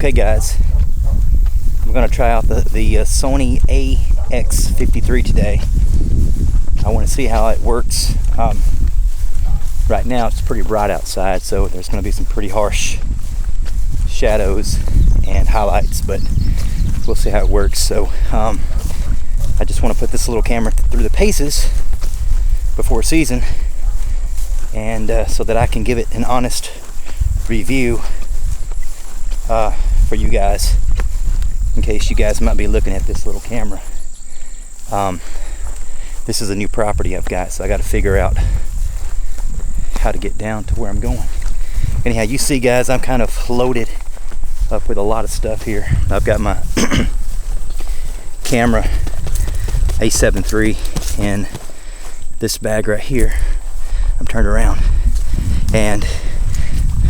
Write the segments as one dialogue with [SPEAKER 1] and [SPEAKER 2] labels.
[SPEAKER 1] Okay guys, I'm going to try out the Sony AX53 today. I want to see how it works. Right now it's pretty bright outside, so there's going to be some pretty harsh shadows and highlights, but we'll see how it works. So I just want to put this little camera through the paces before season, and so that I can give it an honest review for you guys, in case you guys might be looking at this little camera. This is a new property I've got, so I got to figure out how to get down to where I'm going. Anyhow, you see guys, I'm kind of loaded up with a lot of stuff here. I've got my camera A7 III in this bag right here. I'm turned around, and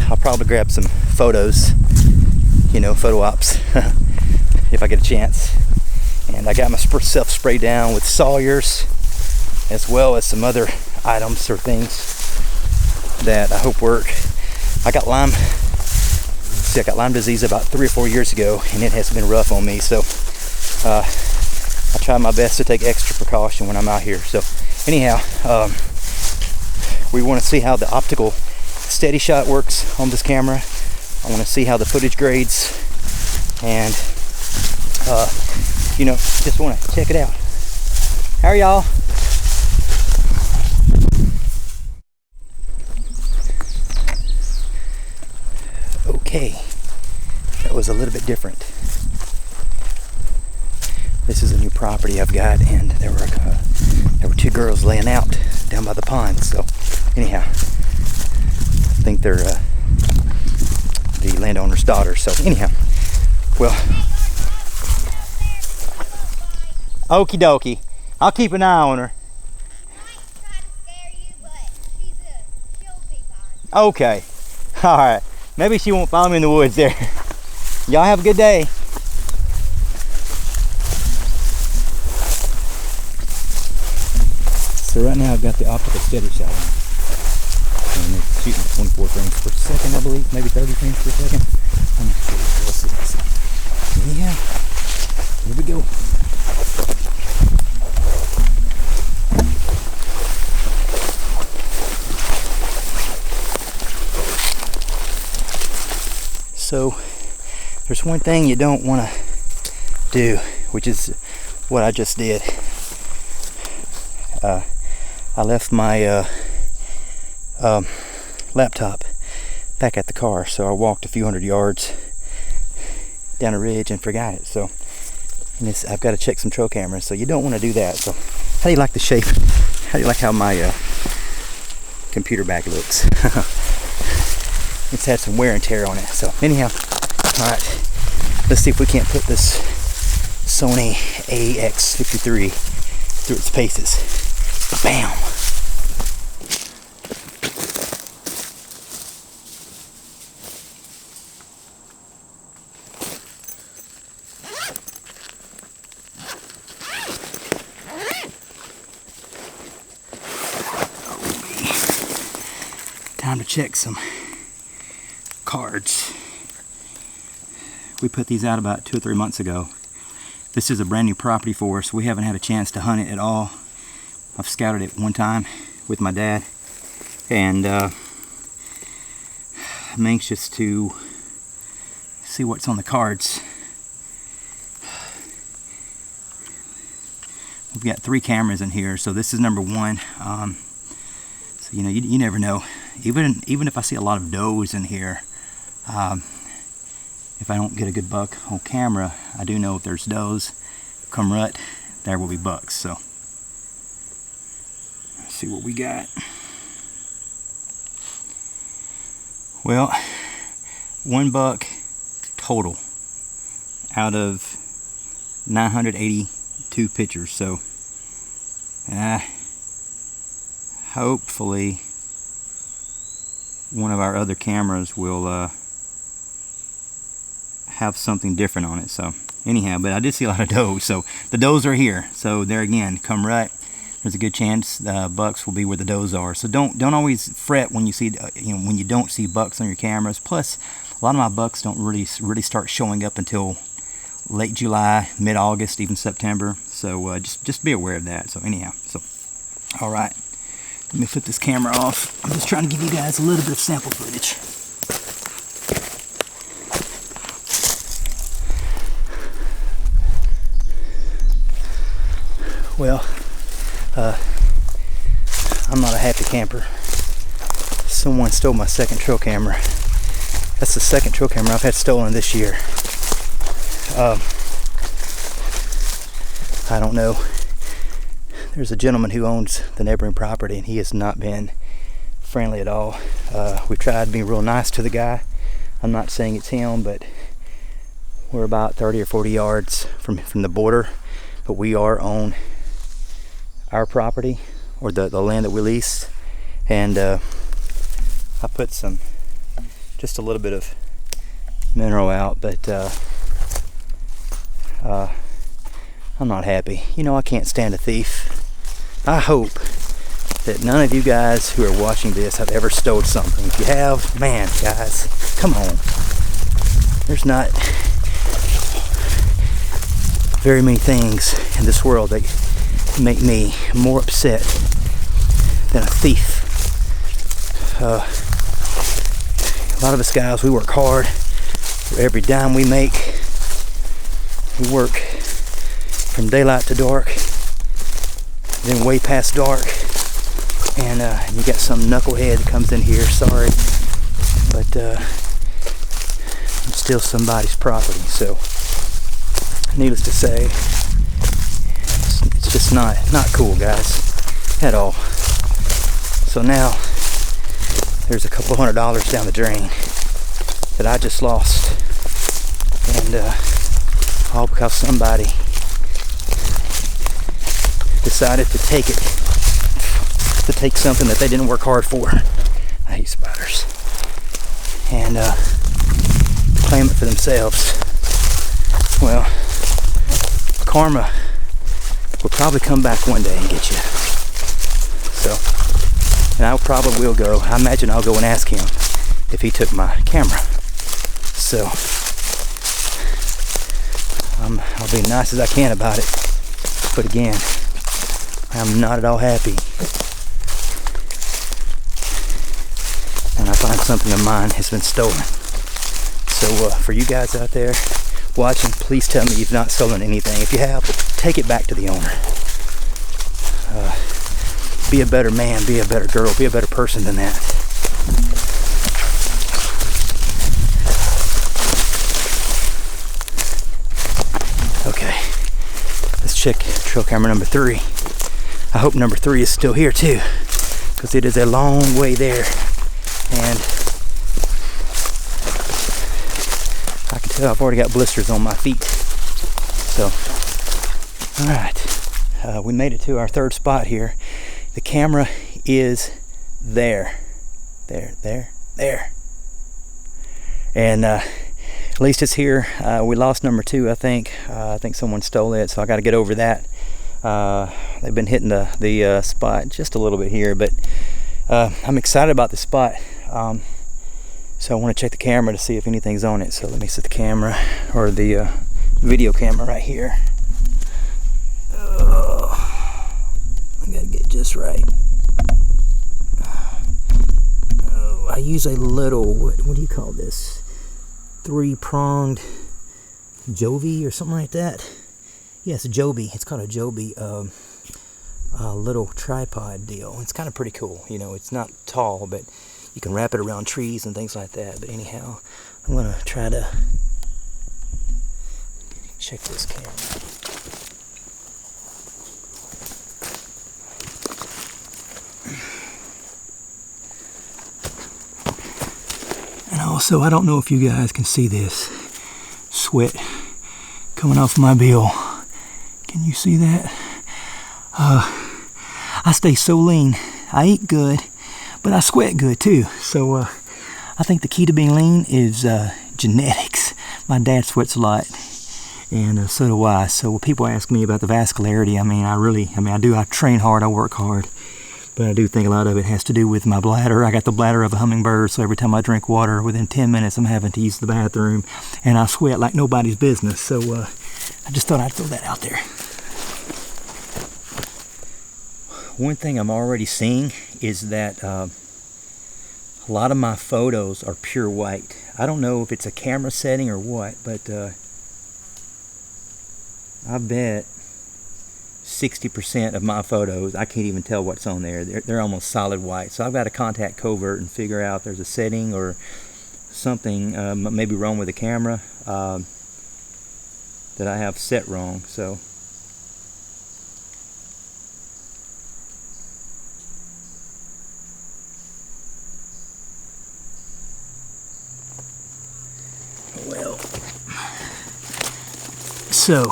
[SPEAKER 1] I'll probably grab some photos, you know, photo ops if I get a chance. And I got myself sprayed down with Sawyers, as well as some other items or things that I hope work. I got Lyme disease about 3 or 4 years ago, and it has been rough on me, so I try my best to take extra precaution when I'm out here. So anyhow, we want to see how the optical steady shot works on this camera. I want to see how the footage grades, and you know, just want to check it out. How are y'all? Okay, that was a little bit different. This is a new property I've got, and there were 2 girls laying out down by the pond. So anyhow, I think they're the landowner's daughter. So anyhow, well, okie dokie, I'll keep an eye on her. Okay, all right. Maybe she won't follow me in the woods there. Y'all have a good day. So right now I've got the optical steady shot on, and it's shooting at 24 frames per second, I believe, maybe 30 frames per second. I'm not sure. Let's see. Yeah, here we go. So there's one thing you don't want to do, which is what I just did. I left my laptop back at the car, so I walked a few hundred yards down a ridge and forgot it. So and I've got to check some trail cameras, so you don't want to do that. So how do you like the shape? How do you like how my computer bag looks? It's had some wear and tear on it. So anyhow, all right, let's see if we can't put this Sony AX53 through its paces. Bam! Time to check some cards. We put these out about 2 or 3 months ago. This is a brand new property for us. We haven't had a chance to hunt it at all. I've scouted it one time with my dad, and I'm anxious to see what's on the cards. We've got 3 cameras in here, so this is number 1. So you know, you never know. Even if I see a lot of does in here, if I don't get a good buck on camera, I do know if there's does come rut, there will be bucks. So let's see what we got. Well, 1 buck total out of 982 pictures. So hopefully one of our other cameras will have something different on it. So anyhow, but I did see a lot of does, so the does are here. So there again, come rut, there's a good chance bucks will be where the does are. So don't always fret when you see when you don't see bucks on your cameras. Plus, a A lot of my bucks don't really start showing up until late July, mid-August, even September. So just be aware of that. So anyhow, all right, let me flip this camera off. I'm just trying to give you guys a little bit of sample footage. Well, I'm not a happy camper. Someone stole my second trail camera. That's the second trail camera I've had stolen this year. I don't know. There's a gentleman who owns the neighboring property, and he has not been friendly at all. We tried being real nice to the guy. I'm not saying it's him, but we're about 30 or 40 yards from the border, but we are on our property, or the land that we lease. And I put just a little bit of mineral out, but I'm not happy. You know, I can't stand a thief. I hope that none of you guys who are watching this have ever stole something. If you have, man, guys, come on. There's not very many things in this world that make me more upset than a thief. A lot of us guys, we work hard for every dime we make. We work from daylight to dark, then way past dark, and you got some knucklehead that comes in here, sorry, but it's still somebody's property. So needless to say, it's just not cool, guys, at all. So now there's a couple $100 down the drain that I just lost, and all because somebody decided to take something that they didn't work hard for. I hate spiders. And claim it for themselves. Well, karma will probably come back one day and get you. So, and I probably will go. I imagine I'll go and ask him if he took my camera. So, I'll be nice as I can about it. But again, I'm not at all happy. And I find something of mine has been stolen. So for you guys out there watching, please tell me you've not stolen anything. If you have, take it back to the owner. Be a better man, be a better girl, be a better person than that. Okay, let's check trail camera number 3. I hope number 3 is still here too, because it is a long way there, and I can tell I've already got blisters on my feet. So, all right, we made it to our third spot here. The camera is there, and at least it's here. We lost number 2, I think. I think someone stole it, so I got to get over that. They've been hitting the spot just a little bit here, but I'm excited about the spot. So I want to check the camera to see if anything's on it. So let me set the camera, or the video camera, right here. I gotta get it just right. I use a little, what do you call this? 3-pronged Joby or something like that. Yes, Joby. It's called a Joby, a little tripod deal. It's kind of pretty cool. You know, it's not tall, but you can wrap it around trees and things like that. But anyhow, I'm gonna try to check this camera. And also, I don't know if you guys can see this sweat coming off my bill. Can you see that? I stay so lean. I eat good, but I sweat good too. So I think the key to being lean is genetics. My dad sweats a lot, and so do I. So when people ask me about the vascularity, I train hard, I work hard, But I do think a lot of it has to do with my bladder. I got the bladder of a hummingbird, so every time I drink water, within 10 minutes I'm having to use the bathroom, and I sweat like nobody's business. So I just thought I'd throw that out there. One thing I'm already seeing is that a lot of my photos are pure white. I don't know if it's a camera setting or what, but I bet 60% of my photos, I can't even tell what's on there. They're almost solid white. So I've got to contact Covert and figure out if there's a setting or something maybe wrong with the camera that I have set wrong. So well, so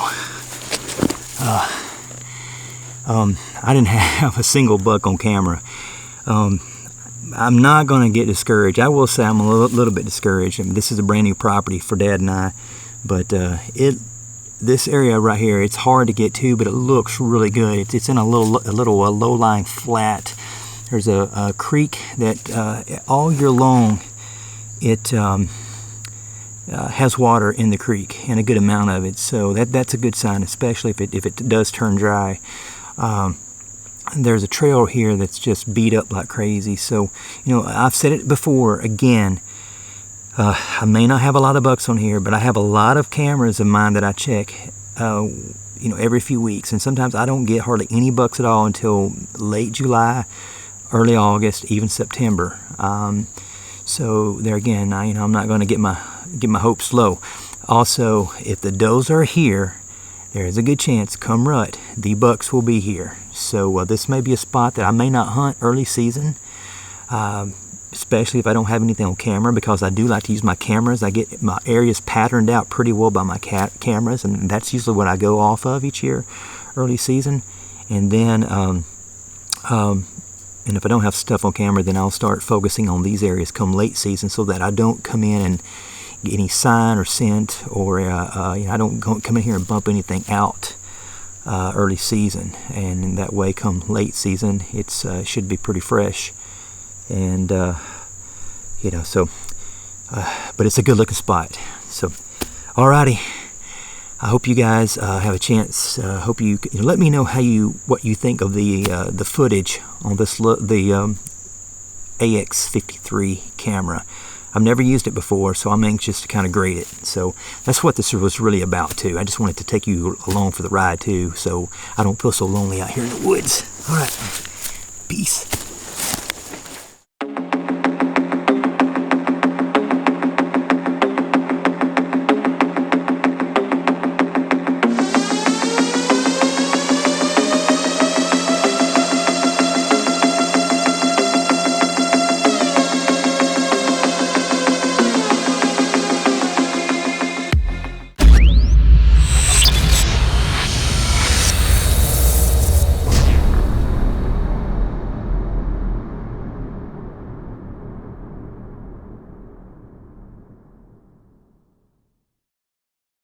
[SPEAKER 1] I didn't have a single buck on camera. I'm not going to get discouraged. I will say I'm a little bit discouraged. I mean, this is a brand new property for Dad and I, but this area right here, it's hard to get to, but it looks really good. It's in a little low-lying flat. There's a creek that all year long it has water in the creek, and a good amount of it. So that's a good sign, especially if it does turn dry. There's a trail here that's just beat up like crazy. So, you know, I've said it before, again, I may not have a lot of bucks on here, but I have a lot of cameras of mine that I check, you know, every few weeks. And sometimes I don't get hardly any bucks at all until late July, early August, even September. So there again, you know, I'm not going to get my hopes low. Also, if the does are here, there is a good chance come rut the bucks will be here. So this may be a spot that I may not hunt early season, especially if I don't have anything on camera, because I do like to use my cameras. I get my areas patterned out pretty well by my cameras, and that's usually what I go off of each year, early season. And then and if I don't have stuff on camera, then I'll start focusing on these areas come late season, so that I don't come in and get any sign or scent, or you know, I don't come in here and bump anything out early season. And in that way, come late season, it's should be pretty fresh. And you know, so but it's a good looking spot. So alrighty, I hope you guys have a chance. Hope you let me know what you think of the footage on this the AX53 camera. I've never used it before, so I'm anxious to kind of grade it. So that's what this was really about too. I just wanted to take you along for the ride too, so I don't feel so lonely out here in the woods. All right, peace.